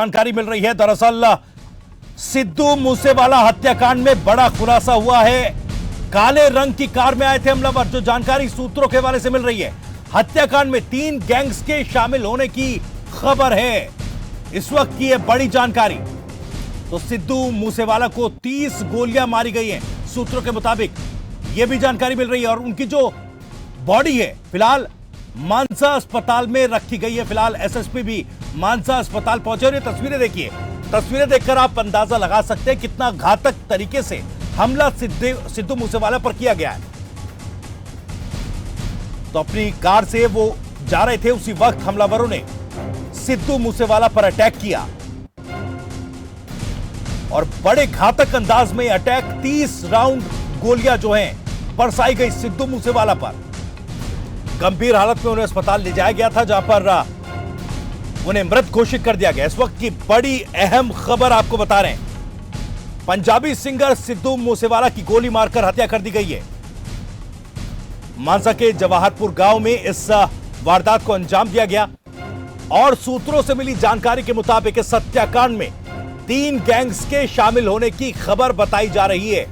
जानकारी मिल रही है। दरअसल सिद्धू मूसेवाला हत्याकांड में बड़ा खुलासा हुआ है। काले रंग की कार में आए थे हमलावर। जो जानकारी सूत्रों के हवाले से मिल रही है, हत्याकांड में 3 गैंग्स के शामिल होने की खबर है इस वक्त की। है बड़ी जानकारी। तो सिद्धू मूसेवाला को 30 गोलियां मारी गई हैं सूत्रों के मुताबिक, यह भी जानकारी मिल रही है। और उनकी जो बॉडी है फिलहाल मानसा अस्पताल में रखी गई है। फिलहाल एसएसपी भी मानसा अस्पताल पहुंचे। और ये तस्वीरें देखिए, तस्वीरें देखकर आप अंदाजा लगा सकते हैं कितना घातक तरीके से हमला सिद्धू मूसेवाला पर किया गया है। तो अपनी कार से वो जा रहे थे, उसी वक्त हमलावरों ने सिद्धू मूसेवाला पर अटैक किया और बड़े घातक अंदाज में अटैक। 30 राउंड गोलियां जो हैं बरसाई गई सिद्धू मूसेवाला पर। गंभीर हालत में उन्हें अस्पताल ले जाया गया था, जहां पर उन्हें मृत घोषित कर दिया गया। इस वक्त की बड़ी अहम खबर आपको बता रहे हैं, पंजाबी सिंगर सिद्धू मूसेवाला की गोली मारकर हत्या कर दी गई है। मानसा के जवाहरपुर गांव में इस वारदात को अंजाम दिया गया। और सूत्रों से मिली जानकारी के मुताबिक इस हत्याकांड में 3 गैंग्स के शामिल होने की खबर बताई जा रही है।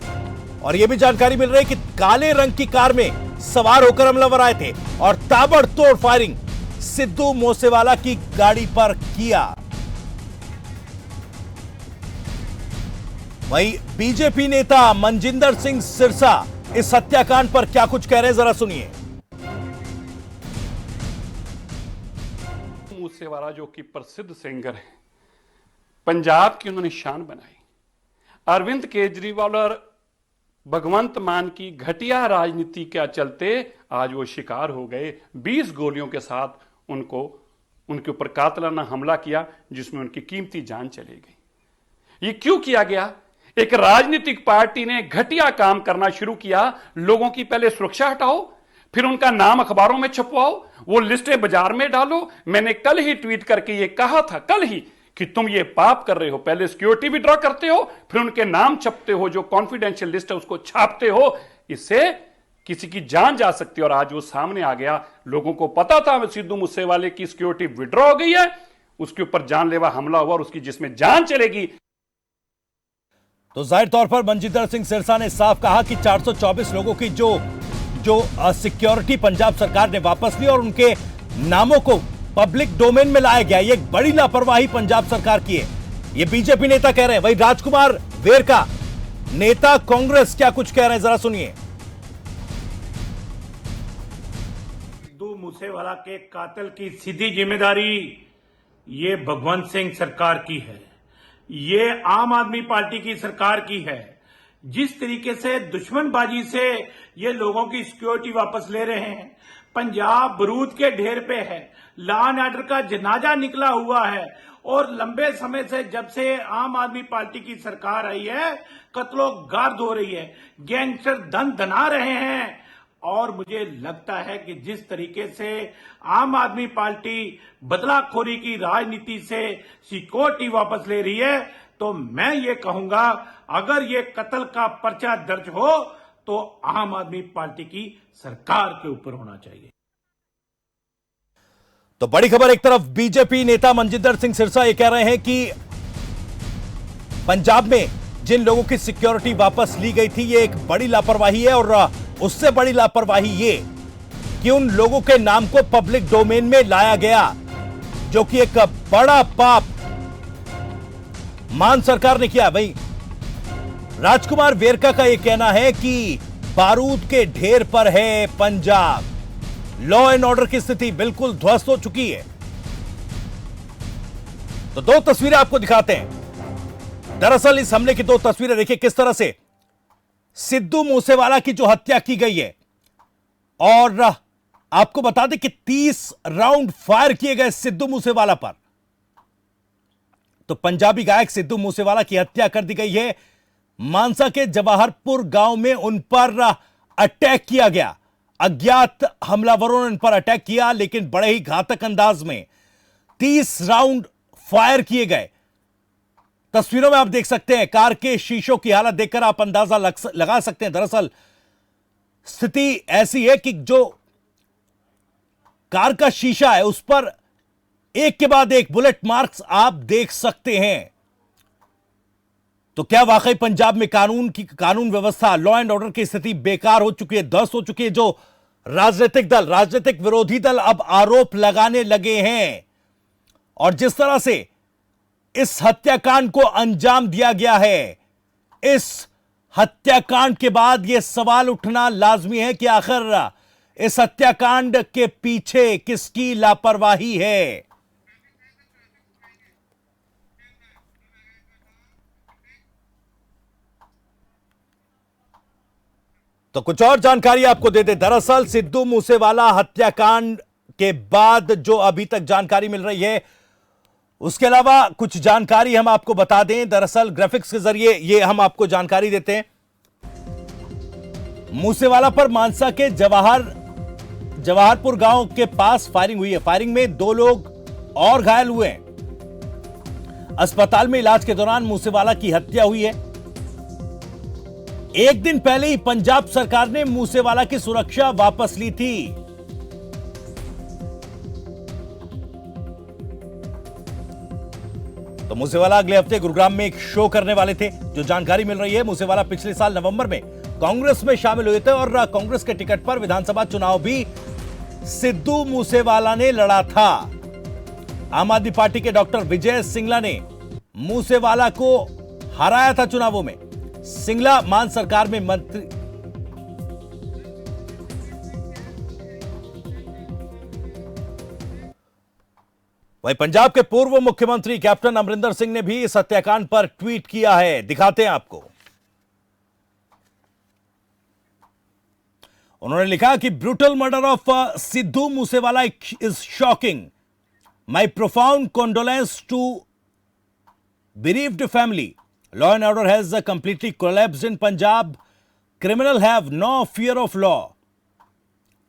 और यह भी जानकारी मिल रही है कि काले रंग की कार में सवार होकर हमलावर आए थे और ताबड़तोड़ फायरिंग सिद्धू मूसेवाला की गाड़ी पर किया। वहीं बीजेपी नेता मनजिंदर सिंह सिरसा इस हत्याकांड पर क्या कुछ कह रहे हैं, जरा सुनिए। मूसेवाला जो कि प्रसिद्ध सिंगर है, पंजाब की उन्होंने शान बनाई। अरविंद केजरीवाल और भगवंत मान की घटिया राजनीति के चलते आज वो शिकार हो गए। 20 गोलियों के साथ उनके ऊपर कातलाना हमला किया, जिसमें उनकी कीमती जान चली गई। ये क्यों किया गया? एक राजनीतिक पार्टी ने घटिया काम करना शुरू किया। लोगों की पहले सुरक्षा हटाओ, फिर उनका नाम अखबारों में छपवाओ, वो लिस्टें बाजार में डालो। मैंने कल ही ट्वीट करके ये कहा था, कल ही, कि तुम ये पाप कर रहे हो। पहले सिक्योरिटी विड्रॉ करते हो, फिर उनके नाम छपते हो, जो कॉन्फिडेंशियल लिस्ट है उसको छापते हो। इससे किसी की जान जा सकती है। और आज वो सामने आ गया। लोगों को पता था सिद्धू मूसेवाले की सिक्योरिटी विड्रॉ हो गई है, उसके ऊपर जानलेवा हमला हुआ और उसकी जिसमें जान चलेगी। तो जाहिर तौर पर मनजिंदर सिंह सिरसा ने साफ कहा कि 424 लोगों की जो सिक्योरिटी पंजाब सरकार ने वापस ली और उनके नामों को पब्लिक डोमेन में लाया गया, ये एक बड़ी लापरवाही पंजाब सरकार की है, ये बीजेपी नेता कह रहे हैं। वही राजकुमार वेरका नेता कांग्रेस क्या कुछ कह रहे हैं, जरा सुनिए। सिद्धू मूसेवाला के कातिल की सीधी जिम्मेदारी ये भगवंत सिंह सरकार की है, ये आम आदमी पार्टी की सरकार की है। जिस तरीके से दुश्मनबाजी से ये लोगों की सिक्योरिटी वापस ले रहे हैं, पंजाब बरूद के ढेर पे है, लॉ एंड ऑर्डर का जनाजा निकला हुआ है। और लंबे समय से, जब से आम आदमी पार्टी की सरकार आई है, कत्लो गार्द हो रही है, गैंगस्टर धन धना रहे हैं। और मुझे लगता है कि जिस तरीके से आम आदमी पार्टी बदलाखोरी की राजनीति से सिक्योरिटी वापस ले रही है, तो मैं ये कहूंगा, अगर ये कत्ल का पर्चा दर्ज हो तो आम आदमी पार्टी की सरकार के ऊपर होना चाहिए। तो बड़ी खबर, एक तरफ बीजेपी नेता मनजिंदर सिंह सिरसा ये कह रहे हैं कि पंजाब में जिन लोगों की सिक्योरिटी वापस ली गई थी, ये एक बड़ी लापरवाही है। और उससे बड़ी लापरवाही ये कि उन लोगों के नाम को पब्लिक डोमेन में लाया गया, जो कि एक बड़ा पाप मान सरकार ने किया। भाई राजकुमार वेरका का यह कहना है कि बारूद के ढेर पर है पंजाब, लॉ एंड ऑर्डर की स्थिति बिल्कुल ध्वस्त हो चुकी है। तो 2 तस्वीरें आपको दिखाते हैं। दरअसल इस हमले की 2 तस्वीरें देखिए, किस तरह से सिद्धू मूसेवाला की जो हत्या की गई है। और आपको बता दें कि 30 राउंड फायर किए गए सिद्धू मूसेवाला पर। तो पंजाबी गायक सिद्धू मूसेवाला की हत्या कर दी गई है। मानसा के जवाहरपुर गांव में उन पर अटैक किया गया। अज्ञात हमलावरों ने उन पर अटैक किया, लेकिन बड़े ही घातक अंदाज में 30 राउंड फायर किए गए। तस्वीरों में आप देख सकते हैं, कार के शीशों की हालत देखकर आप अंदाजा लगा सकते हैं। दरअसल स्थिति ऐसी है कि जो कार का शीशा है उस पर एक के बाद एक बुलेट मार्क्स आप देख सकते हैं। तो क्या वाकई पंजाब में कानून व्यवस्था, लॉ एंड ऑर्डर की स्थिति बेकार हो चुकी है, ध्वस्त हो चुकी है? जो राजनीतिक विरोधी दल अब आरोप लगाने लगे हैं और जिस तरह से इस हत्याकांड को अंजाम दिया गया है, इस हत्याकांड के बाद यह सवाल उठना लाजमी है कि आखिर इस हत्याकांड के पीछे किसकी लापरवाही है। तो कुछ और जानकारी आपको दे दे। दरअसल सिद्धू मूसेवाला हत्याकांड के बाद जो अभी तक जानकारी मिल रही है, उसके अलावा कुछ जानकारी हम आपको बता दें। दरअसल ग्राफिक्स के जरिए ये हम आपको जानकारी देते हैं। मूसेवाला पर मानसा के जवाहरपुर गांव के पास फायरिंग हुई है। फायरिंग में 2 लोग और घायल हुए हैं। अस्पताल में इलाज के दौरान मूसेवाला की हत्या हुई है। एक दिन पहले ही पंजाब सरकार ने मूसेवाला की सुरक्षा वापस ली थी। तो मूसेवाला अगले हफ्ते गुरुग्राम में एक शो करने वाले थे। जो जानकारी मिल रही है, मूसेवाला पिछले साल नवंबर में कांग्रेस में शामिल हुए थे और कांग्रेस के टिकट पर विधानसभा चुनाव भी सिद्धू मूसेवाला ने लड़ा था। आम आदमी पार्टी के डॉक्टर विजय सिंगला ने मूसेवाला को हराया था चुनावों में। सिंगला मान सरकार में मंत्री वहीं पंजाब के पूर्व मुख्यमंत्री कैप्टन अमरिंदर सिंह ने भी इस हत्याकांड पर ट्वीट किया है। दिखाते हैं आपको। उन्होंने लिखा कि brutal murder of Sidhu Moosewala is shocking. My profound condolence to bereaved family. Law and order has completely collapsed in Punjab. Criminals have no fear of law.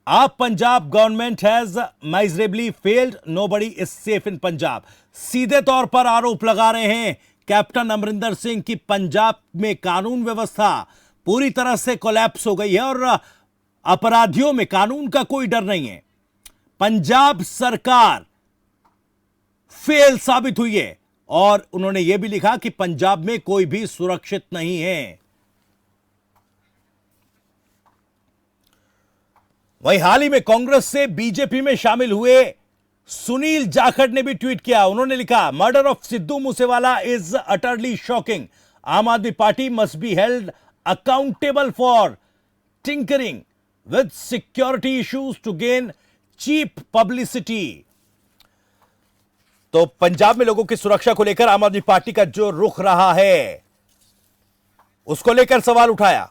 Our Punjab government has miserably failed. Nobody is safe in Punjab. सीधे तौर पर आरोप लगा रहे हैं captain Amarinder Singh की पंजाब में कानून व्यवस्था पूरी तरह से कोलैप्स हो गई है और अपराधियों में कानून का कोई डर नहीं है। पंजाब सरकार फेल साबित हुई है और उन्होंने यह भी लिखा कि पंजाब में कोई भी सुरक्षित नहीं है। वहीं हाल ही में कांग्रेस से बीजेपी में शामिल हुए सुनील जाखड़ ने भी ट्वीट किया। उन्होंने लिखा, murder of Sidhu Moosewala is utterly shocking. Aam Aadmi Party must be held accountable for tinkering with security issues to gain cheap publicity. तो पंजाब में लोगों की सुरक्षा को लेकर आम आदमी पार्टी का जो रुख रहा है, उसको लेकर सवाल उठाया।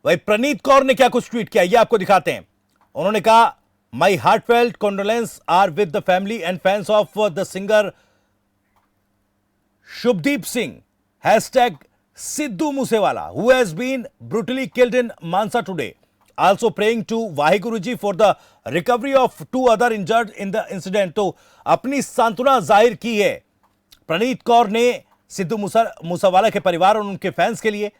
वही प्रणीत कौर ने क्या कुछ ट्वीट किया, ये आपको दिखाते हैं। उन्होंने कहा, my heartfelt condolences are with the family and fans of the singer Shubhdeep Singh hashtag Sidhu Moosewala who has been brutally killed in Mansa today. Also praying to Vaheguru ji for the recovery of 2 other injured in the incident। तो अपनी सांत्वना जाहिर की है प्रणीत कौर ने सिद्धू मूसेवाला के परिवार और उनके फैंस के लिए।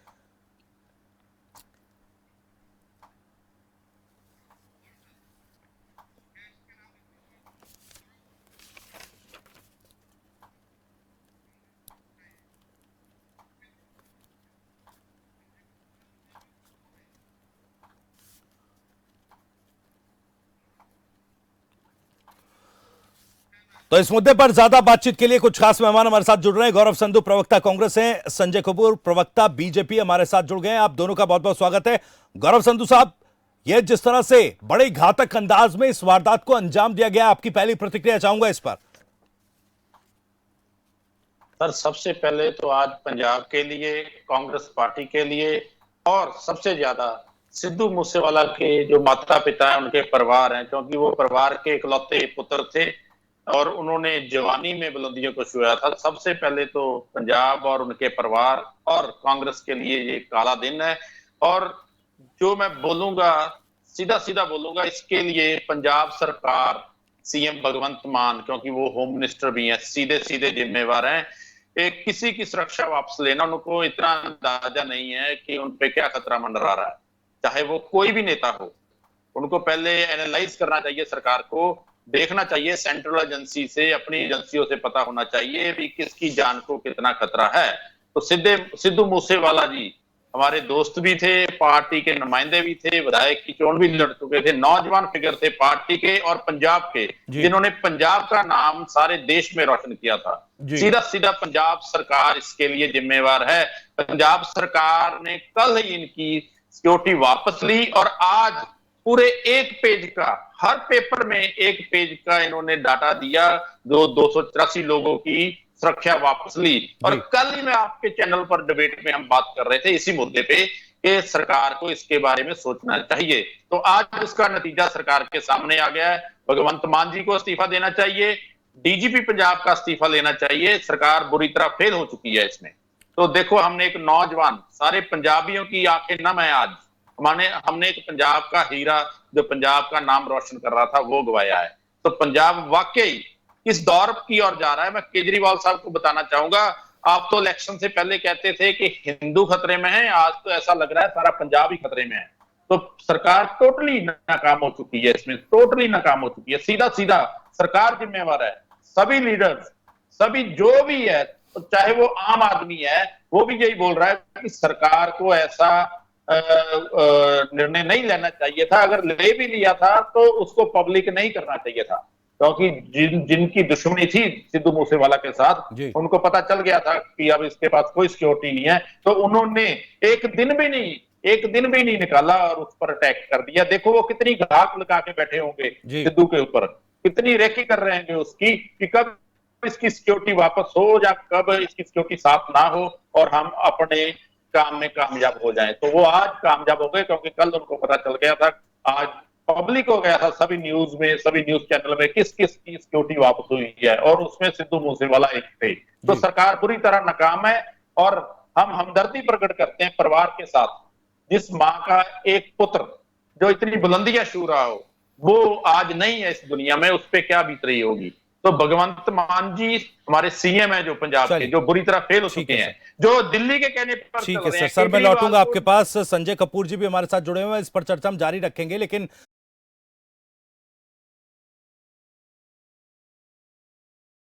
तो इस मुद्दे पर ज्यादा बातचीत के लिए कुछ खास मेहमान हमारे साथ जुड़ रहे हैं। गौरव संधू प्रवक्ता कांग्रेस हैं, संजय कपूर प्रवक्ता बीजेपी हमारे साथ जुड़ गए हैं। आप दोनों का बहुत बहुत स्वागत है। गौरव संधू साहब, यह जिस तरह से बड़े घातक अंदाज में इस वारदात को अंजाम दिया गया, आपकी पहली प्रतिक्रिया चाहूंगा इस पर। सर, सबसे पहले तो आज पंजाब के लिए, कांग्रेस पार्टी के लिए और सबसे ज्यादा सिद्धू मूसेवाला के जो माता पिता हैं, उनके परिवार हैं, क्योंकि वो परिवार के इकलौते पुत्र थे और उन्होंने जवानी में बुलंदियों को छुआ था। सबसे पहले तो पंजाब और उनके परिवार और कांग्रेस के लिए ये काला दिन है। और जो मैं बोलूंगा, सीधा सीधा बोलूंगा, इसके लिए पंजाब सरकार, सीएम भगवंत मान, क्योंकि वो होम मिनिस्टर भी हैं, सीधे सीधे जिम्मेवार हैं। एक किसी की सुरक्षा वापस लेना, उनको इतना अंदाजा नहीं है कि उन पे क्या खतरा मंडरा रहा है, चाहे वो कोई भी नेता हो। उनको पहले एनालाइज करना चाहिए सरकार को देखना चाहिए, सेंट्रल एजेंसी से, अपनी एजेंसियों से पता होना चाहिए भी किसकी जान को कितना खतरा है। तो सिद्धू मूसेवाला जी हमारे दोस्त भी थे, पार्टी के नुमाइंदे भी थे, विधायक की चोन भी लड़ चुके थे, नौजवान फिगर थे पार्टी के और पंजाब के, जिन्होंने पंजाब का नाम सारे देश में रोशन किया था। सीधा सीधा पंजाब सरकार इसके लिए जिम्मेवार है। पंजाब सरकार ने कल ही इनकी सिक्योरिटी वापस ली और आज पूरे एक पेज का, हर पेपर में एक पेज का इन्होंने डाटा दिया, जो 284 लोगों की सुरक्षा वापस ली। और कल ही मैं आपके चैनल पर डिबेट में हम बात कर रहे थे इसी मुद्दे पे कि सरकार को इसके बारे में सोचना चाहिए। तो आज उसका नतीजा सरकार के सामने आ गया है। भगवंत मान जी को इस्तीफा देना चाहिए, डीजीपी पंजाब का इस्तीफा लेना चाहिए। सरकार बुरी तरह फेल हो चुकी है इसमें। तो देखो, हमने एक नौजवान, सारे पंजाबियों की आंखें नम है आज, हमने एक पंजाब का हीरा जो पंजाब का नाम रोशन कर रहा था वो गवाया है। तो पंजाब वाकई इस दौर की ओर जा रहा है। मैं केजरीवाल साहब को बताना चाहूंगा, आप तो इलेक्शन से पहले कहते थे कि हिंदू खतरे में है, आज तो ऐसा लग रहा है सारा पंजाब ही खतरे में है। तो सरकार टोटली नाकाम हो चुकी है, इसमें टोटली नाकाम हो चुकी है। सीधा सीधा सरकार जिम्मेवार है, सभी लीडर्स, सभी जो भी है, तो चाहे वो आम आदमी है, वो भी यही बोल रहा है कि सरकार को ऐसा निर्णय नहीं लेना चाहिए था। अगर ले भी लिया था तो उसको पब्लिक नहीं करना चाहिए था, क्योंकि जिनकी दुश्मनी थी सिद्धू मूसेवाला के साथ, उनको पता चल गया था कि अब इसके पास कोई सिक्योरिटी नहीं है। तो उन्होंने एक दिन भी नहीं निकाला और उस पर अटैक कर दिया। देखो वो कितनी घात लगा के बैठे होंगे सिद्धू के ऊपर, कितनी रेकी कर रहे हैं उसकी कि कब इसकी सिक्योरिटी वापस हो या कब इसकी सिक्योरिटी साफ ना हो और हम अपने काम में कामयाब हो जाएं। तो वो आज कामयाब हो गए, क्योंकि कल उनको पता चल गया था, आज पब्लिक हो गया था सभी न्यूज में, सभी न्यूज चैनल में किस किस की सिक्योरिटी वापस हुई है, और उसमें सिद्धू मूसेवाला एक थे। तो सरकार पूरी तरह नाकाम है और हम हमदर्दी प्रकट करते हैं परिवार के साथ। जिस माँ का एक पुत्र जो इतनी बुलंदियां छू रहा हो, वो आज नहीं है इस दुनिया में, उस पर क्या बीत रही होगी। तो भगवंत मान जी हमारे सीएम है जो पंजाब के, जो बुरी तरह फेल हो चुके हैं, जो दिल्ली के कहने पर ठीक है सर, मैं लौटूंगा आपके पास। संजय कपूर जी भी हमारे साथ जुड़े हुए हैं, इस पर चर्चा हम जारी रखेंगे, लेकिन